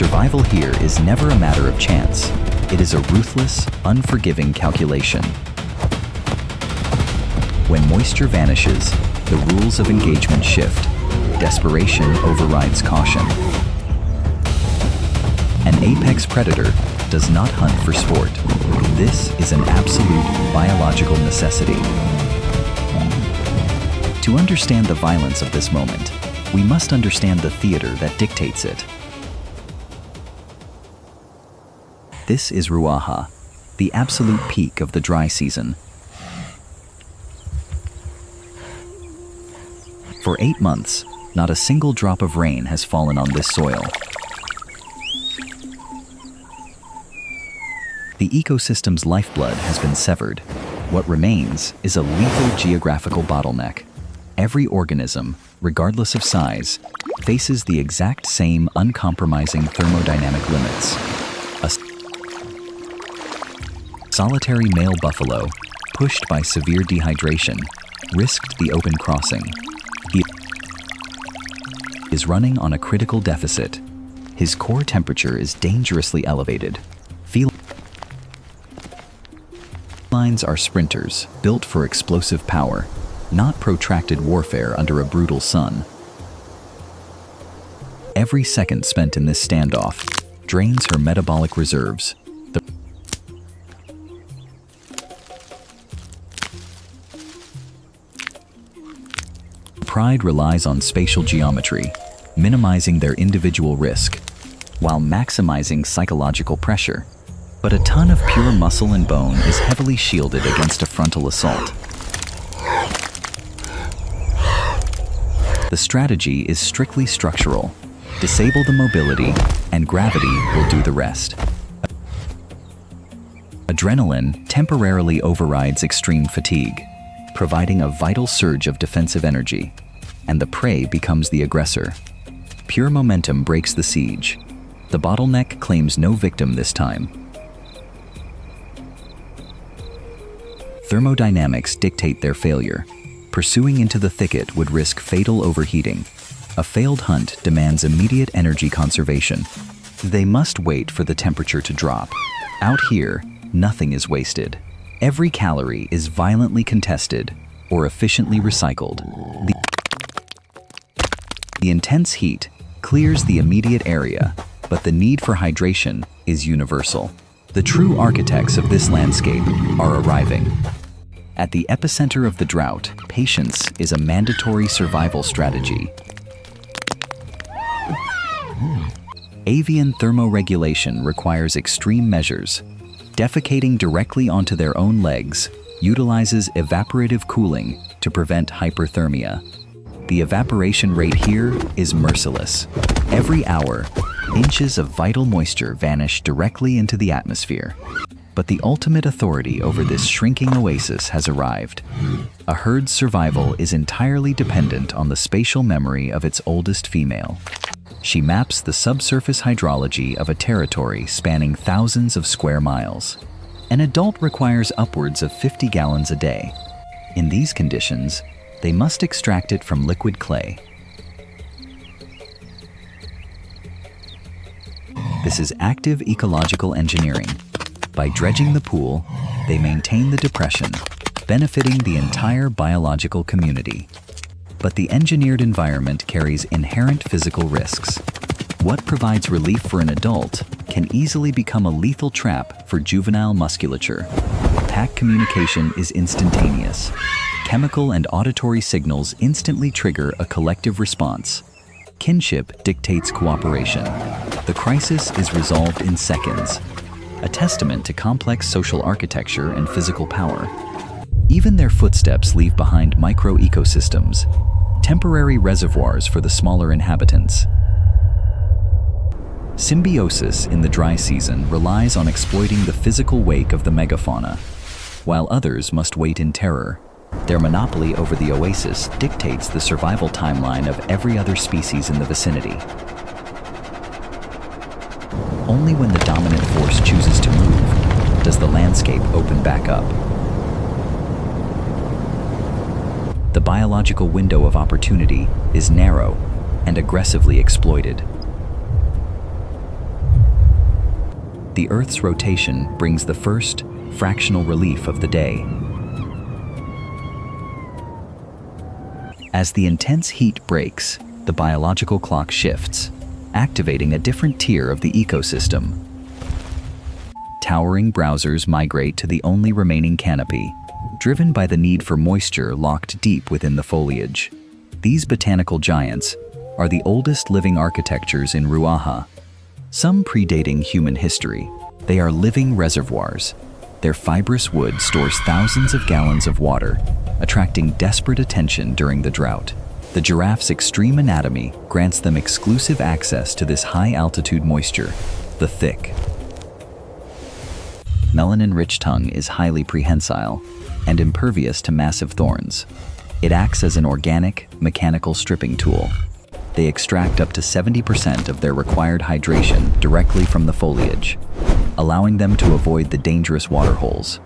Survival here is never a matter of chance. It is a ruthless, unforgiving calculation. When moisture vanishes, the rules of engagement shift. Desperation overrides caution. An apex predator does not hunt for sport. This is an absolute biological necessity. To understand the violence of this moment, we must understand the theater that dictates it. This is Ruaha, the absolute peak of the dry season. For 8 months, not a single drop of rain has fallen on this soil. The ecosystem's lifeblood has been severed. What remains is a lethal geographical bottleneck. Every organism, regardless of size, faces the exact same uncompromising thermodynamic limits. A solitary male buffalo, pushed by severe dehydration, risked the open crossing. He is running on a critical deficit. His core temperature is dangerously elevated. Felines are sprinters, built for explosive power, not protracted warfare under a brutal sun. Every second spent in this standoff drains her metabolic reserves. Pride relies on spatial geometry, minimizing their individual risk, while maximizing psychological pressure. But a ton of pure muscle and bone is heavily shielded against a frontal assault. The strategy is strictly structural. Disable the mobility, and gravity will do the rest. Adrenaline temporarily overrides extreme fatigue, providing a vital surge of defensive energy, and the prey becomes the aggressor. Pure momentum breaks the siege. The bottleneck claims no victim this time. Thermodynamics dictate their failure. Pursuing into the thicket would risk fatal overheating. A failed hunt demands immediate energy conservation. They must wait for the temperature to drop. Out here, nothing is wasted. Every calorie is violently contested or efficiently recycled. The intense heat clears the immediate area, but the need for hydration is universal. The true architects of this landscape are arriving. At the epicenter of the drought, patience is a mandatory survival strategy. Avian thermoregulation requires extreme measures. Defecating directly onto their own legs utilizes evaporative cooling to prevent hyperthermia. The evaporation rate here is merciless. Every hour, inches of vital moisture vanish directly into the atmosphere. But the ultimate authority over this shrinking oasis has arrived. A herd's survival is entirely dependent on the spatial memory of its oldest female. She maps the subsurface hydrology of a territory spanning thousands of square miles. An adult requires upwards of 50 gallons a day. In these conditions, they must extract it from liquid clay. This is active ecological engineering. By dredging the pool, they maintain the depression, benefiting the entire biological community. But the engineered environment carries inherent physical risks. What provides relief for an adult can easily become a lethal trap for juvenile musculature. Pack communication is instantaneous. Chemical and auditory signals instantly trigger a collective response. Kinship dictates cooperation. The crisis is resolved in seconds, a testament to complex social architecture and physical power. Even their footsteps leave behind micro-ecosystems, temporary reservoirs for the smaller inhabitants. Symbiosis in the dry season relies on exploiting the physical wake of the megafauna, while others must wait in terror. Their monopoly over the oasis dictates the survival timeline of every other species in the vicinity. Only when the dominant force chooses to move does the landscape open back up. The biological window of opportunity is narrow and aggressively exploited. the Earth's rotation brings the first fractional relief of the day. As the intense heat breaks, the biological clock shifts, activating a different tier of the ecosystem. Towering browsers migrate to the only remaining canopy, driven by the need for moisture locked deep within the foliage. These botanical giants are the oldest living architectures in Ruaha, some predating human history. They are living reservoirs. Their fibrous wood stores thousands of gallons of water, attracting desperate attention during the drought. The giraffe's extreme anatomy grants them exclusive access to this high-altitude moisture. The thick, melanin-rich tongue is highly prehensile and impervious to massive thorns. It acts as an organic, mechanical stripping tool. They extract up to 70% of their required hydration directly from the foliage, allowing them to avoid the dangerous water holes.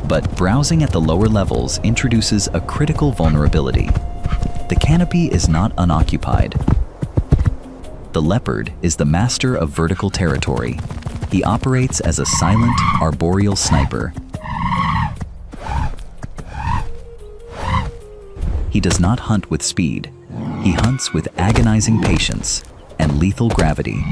But browsing at the lower levels introduces a critical vulnerability. The canopy is not unoccupied. The leopard is the master of vertical territory. He operates as a silent, arboreal sniper. He does not hunt with speed. He hunts with agonizing patience and lethal gravity.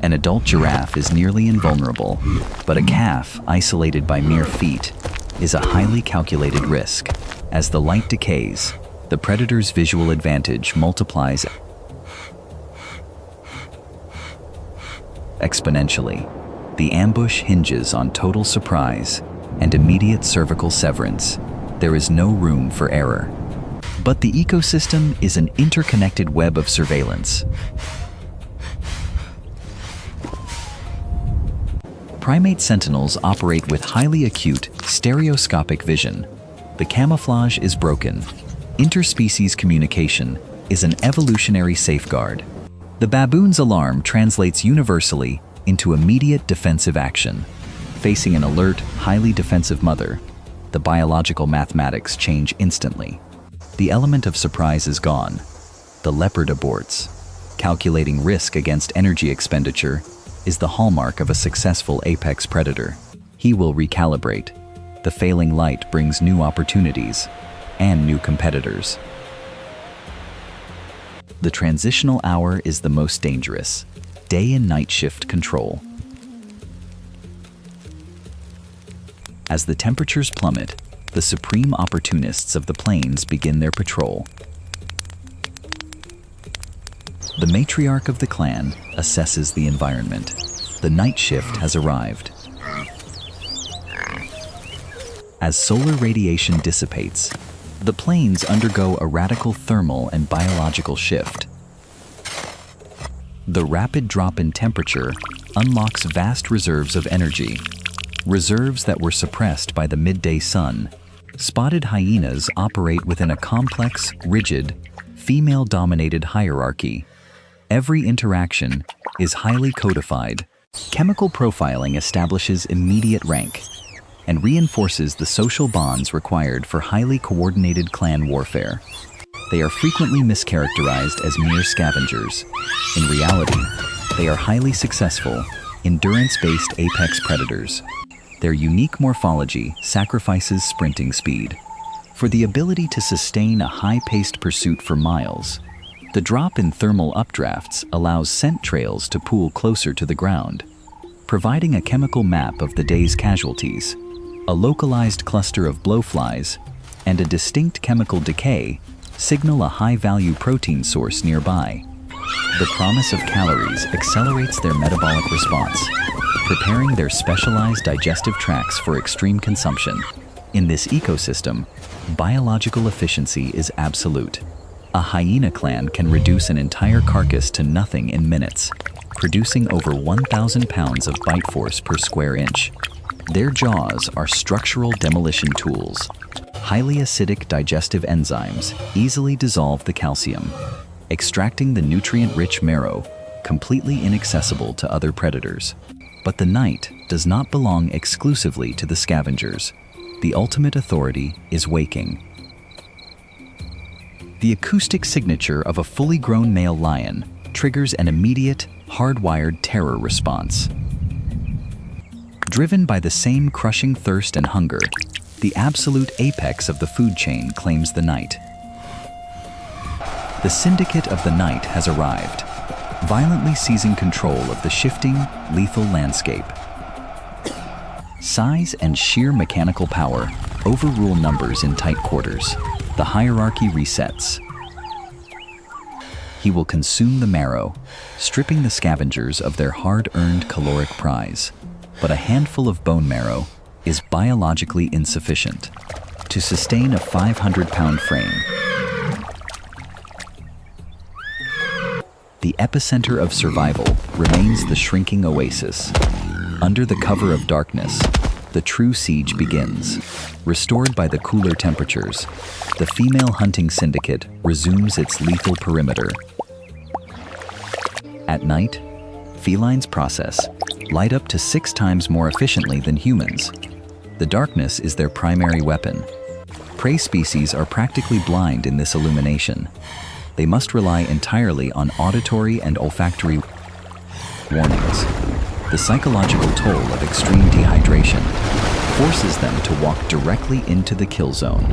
An adult giraffe is nearly invulnerable, but a calf, isolated by mere feet, is a highly calculated risk. As the light decays, the predator's visual advantage multiplies exponentially. The ambush hinges on total surprise and immediate cervical severance. There is no room for error. But the ecosystem is an interconnected web of surveillance. Primate sentinels operate with highly acute, stereoscopic vision. The camouflage is broken. Interspecies communication is an evolutionary safeguard. The baboon's alarm translates universally into immediate defensive action. Facing an alert, highly defensive mother, the biological mathematics change instantly. The element of surprise is gone. The leopard aborts. Calculating risk against energy expenditure is the hallmark of a successful apex predator. He will recalibrate. The failing light brings new opportunities and new competitors. The transitional hour is the most dangerous. Day and night shift control. As the temperatures plummet, the supreme opportunists of the plains begin their patrol. The matriarch of the clan assesses the environment. The night shift has arrived. As solar radiation dissipates, the plains undergo a radical thermal and biological shift. The rapid drop in temperature unlocks vast reserves of energy, reserves that were suppressed by the midday sun. Spotted hyenas operate within a complex, rigid, female-dominated hierarchy. Every interaction is highly codified. Chemical profiling establishes immediate rank and reinforces the social bonds required for highly coordinated clan warfare. They are frequently mischaracterized as mere scavengers. In reality, they are highly successful, endurance-based apex predators. Their unique morphology sacrifices sprinting speed. For the ability to sustain a high-paced pursuit for miles, the drop in thermal updrafts allows scent trails to pool closer to the ground, providing a chemical map of the day's casualties. A localized cluster of blowflies and a distinct chemical decay signal a high-value protein source nearby. The promise of calories accelerates their metabolic response, preparing their specialized digestive tracts for extreme consumption. In this ecosystem, biological efficiency is absolute. A hyena clan can reduce an entire carcass to nothing in minutes, producing over 1,000 pounds of bite force per square inch. Their jaws are structural demolition tools. Highly acidic digestive enzymes easily dissolve the calcium, extracting the nutrient-rich marrow, completely inaccessible to other predators. But the night does not belong exclusively to the scavengers. The ultimate authority is waking. The acoustic signature of a fully grown male lion triggers an immediate, hardwired terror response. Driven by the same crushing thirst and hunger, the absolute apex of the food chain claims the night. The Syndicate of the night has arrived, violently seizing control of the shifting, lethal landscape. Size and sheer mechanical power overrule numbers in tight quarters. The hierarchy resets. He will consume the marrow, stripping the scavengers of their hard-earned caloric prize. But a handful of bone marrow is biologically insufficient to sustain a 500-pound frame. The epicenter of survival remains the shrinking Oasis. Under the cover of darkness, the true siege begins. Restored by the cooler temperatures, the female hunting syndicate resumes its lethal perimeter. At night, felines process light up to 6 times more efficiently than humans. The darkness is their primary weapon. Prey species are practically blind in this illumination. They must rely entirely on auditory and olfactory warnings. The psychological toll of extreme dehydration forces them to walk directly into the kill zone.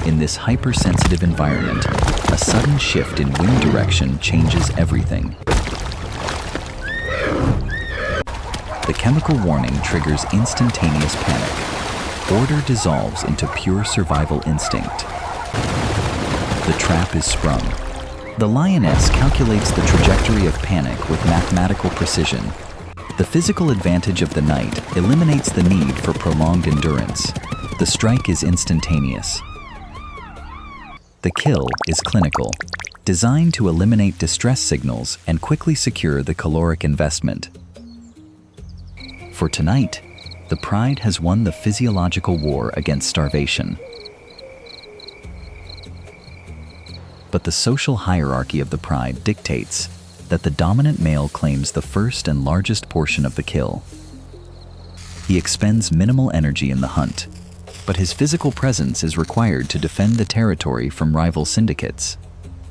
In this hypersensitive environment, a sudden shift in wind direction changes everything. The chemical warning triggers instantaneous panic. Order dissolves into pure survival instinct. The trap is sprung. The lioness calculates the trajectory of panic with mathematical precision. The physical advantage of the night eliminates the need for prolonged endurance. The strike is instantaneous. The kill is clinical, designed to eliminate distress signals and quickly secure the caloric investment. For tonight, the Pride has won the physiological war against starvation. But the social hierarchy of the Pride dictates that the dominant male claims the first and largest portion of the kill. He expends minimal energy in the hunt, but his physical presence is required to defend the territory from rival syndicates.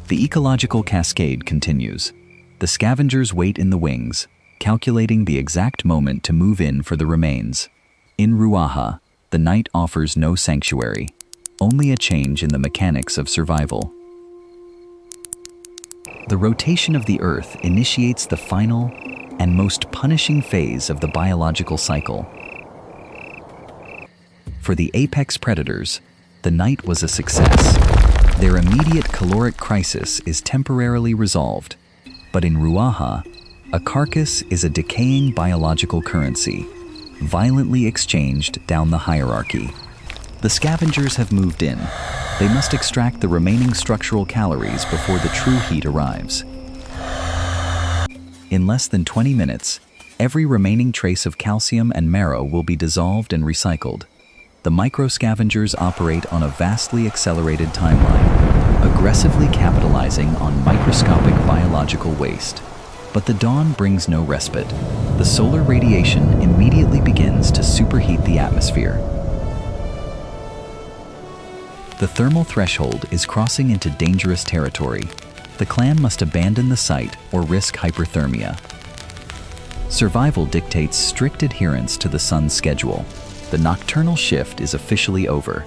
The ecological cascade continues. The scavengers wait in the wings, calculating the exact moment to move in for the remains. In Ruaha, the night offers no sanctuary, only a change in the mechanics of survival. The rotation of the Earth initiates the final and most punishing phase of the biological cycle. For the apex predators, the night was a success. Their immediate caloric crisis is temporarily resolved, but in Ruaha, a carcass is a decaying biological currency, violently exchanged down the hierarchy. The scavengers have moved in. They must extract the remaining structural calories before the true heat arrives. In less than 20 minutes, every remaining trace of calcium and marrow will be dissolved and recycled. The micro-scavengers operate on a vastly accelerated timeline, aggressively capitalizing on microscopic biological waste. But the dawn brings no respite. The solar radiation immediately begins to superheat the atmosphere. The thermal threshold is crossing into dangerous territory. The clan must abandon the site or risk hyperthermia. Survival dictates strict adherence to the sun's schedule. The nocturnal shift is officially over.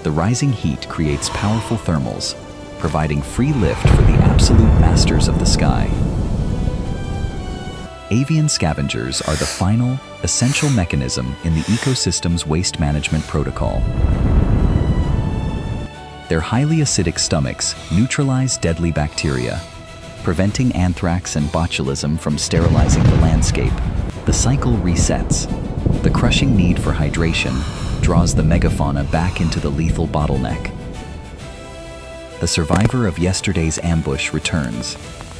The rising heat creates powerful thermals, providing free lift for the absolute masters of the sky. Avian scavengers are the final, essential mechanism in the ecosystem's waste management protocol. Their highly acidic stomachs neutralize deadly bacteria, preventing anthrax and botulism from sterilizing the landscape. The cycle resets. The crushing need for hydration draws the megafauna back into the lethal bottleneck. The survivor of yesterday's ambush returns.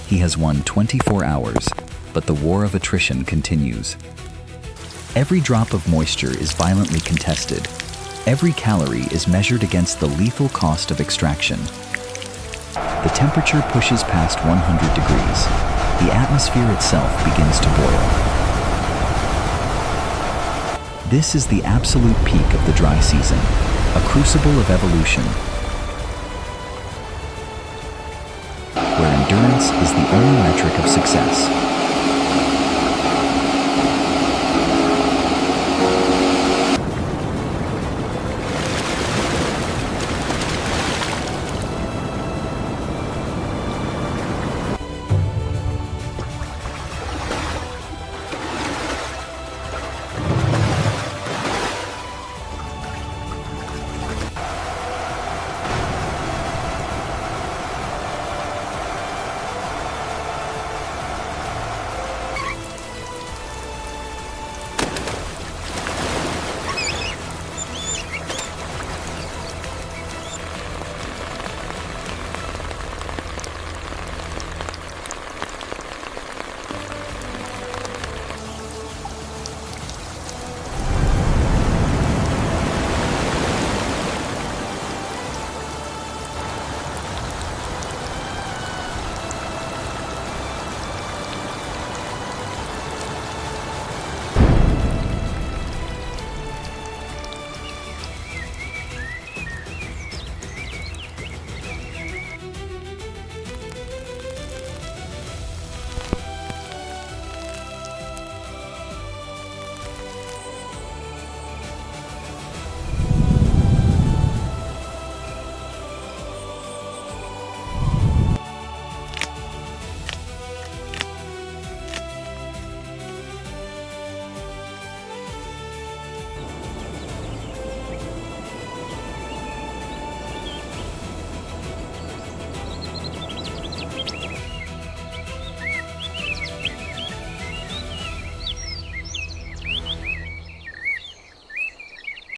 He has won 24 hours, but the war of attrition continues. Every drop of moisture is violently contested. Every calorie is measured against the lethal cost of extraction. The temperature pushes past 100 degrees. The atmosphere itself begins to boil. This is the absolute peak of the dry season, a crucible of evolution, where endurance is the only metric of success.